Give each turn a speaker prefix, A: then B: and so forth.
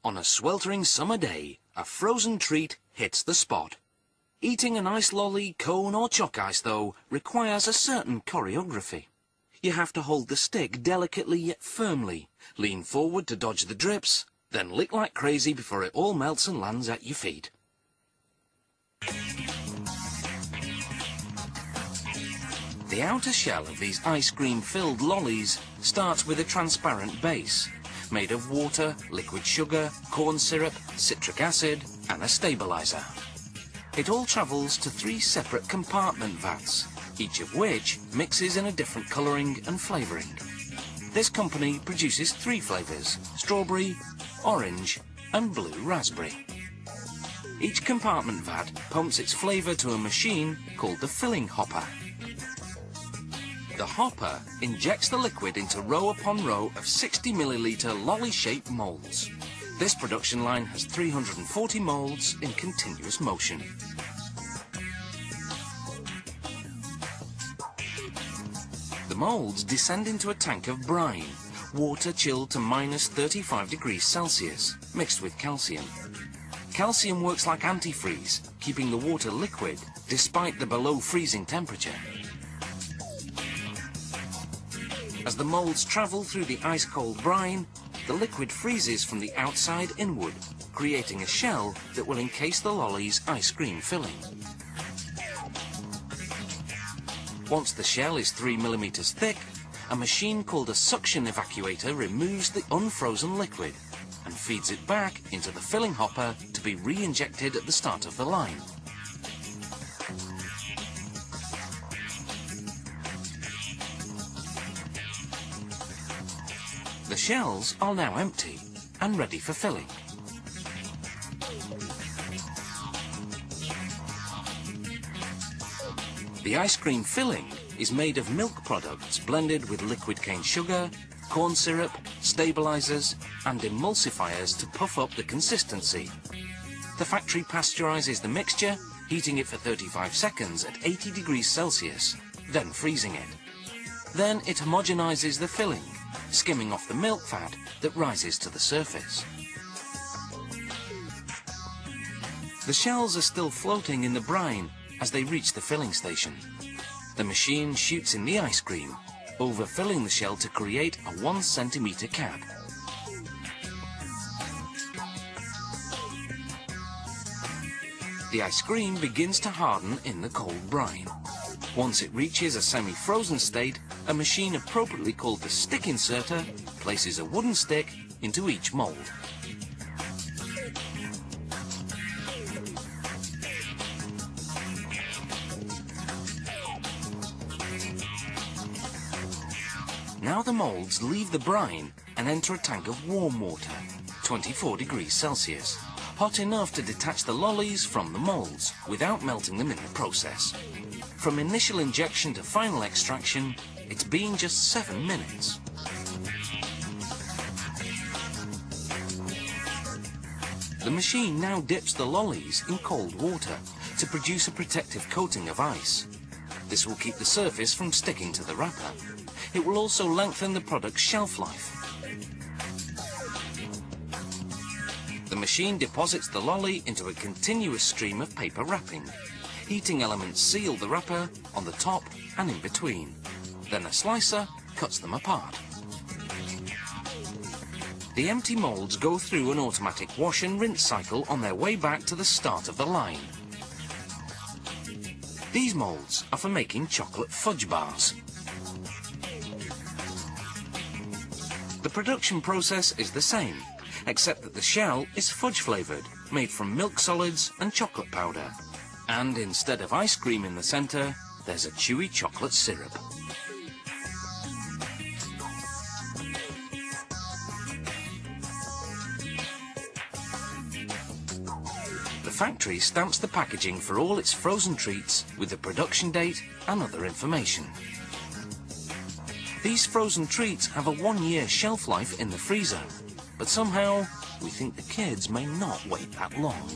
A: On a sweltering summer day, a frozen treat hits the spot. Eating an ice lolly, cone or chalk ice, though, requires a certain choreography. You have to hold the stick delicately yet firmly, lean forward to dodge the drips, then lick like crazy before it all melts and lands at your feet. The outer shell of these ice cream-filled lollies starts with a transparent base, made of water, liquid sugar, corn syrup, citric acid and a stabilizer. It all travels to 3 separate compartment vats, each of which mixes in a different colouring and flavouring. This company produces 3 flavours: strawberry, orange and blue raspberry. Each compartment vat pumps its flavour to a machine called the filling hopper. The hopper injects the liquid into row upon row of 60 millilitre lolly-shaped moulds. This production line has 340 moulds in continuous motion. The moulds descend into a tank of brine, water chilled to minus 35 degrees Celsius, mixed with calcium. Calcium works like antifreeze, keeping the water liquid despite the below freezing temperature. As the moulds travel through the ice-cold brine, the liquid freezes from the outside inward, creating a shell that will encase the lolly's ice cream filling. Once the shell is 3 millimeters thick, a machine called a suction evacuator removes the unfrozen liquid and feeds it back into the filling hopper to be re-injected at the start of the line. The shells are now empty and ready for filling. The ice cream filling is made of milk products blended with liquid cane sugar, corn syrup, stabilizers and emulsifiers to puff up the consistency. The factory pasteurizes the mixture, heating it for 35 seconds at 80 degrees Celsius, then freezing it. Then it homogenizes the filling, skimming off the milk fat that rises to the surface. The shells are still floating in the brine as they reach the filling station. The machine shoots in the ice cream, overfilling the shell to create a 1 centimeter cap. The ice cream begins to harden in the cold brine. Once it reaches a semi-frozen state, a machine appropriately called the stick inserter places a wooden stick into each mould. Now the moulds leave the brine and enter a tank of warm water, 24 degrees Celsius, hot enough to detach the lollies from the moulds without melting them in the process. From initial injection to final extraction, it's been just 7 minutes. The machine now dips the lollies in cold water to produce a protective coating of ice. This will keep the surface from sticking to the wrapper. It will also lengthen the product's shelf life. The machine deposits the lolly into a continuous stream of paper wrapping. Heating elements seal the wrapper on the top and in between. Then a slicer cuts them apart. The empty moulds go through an automatic wash and rinse cycle on their way back to the start of the line. These moulds are for making chocolate fudge bars. The production process is the same, except that the shell is fudge flavoured, made from milk solids and chocolate powder. And instead of ice cream in the centre, there's a chewy chocolate syrup. The factory stamps the packaging for all its frozen treats with the production date and other information. These frozen treats have a 1-year shelf life in the freezer, but somehow we think the kids may not wait that long.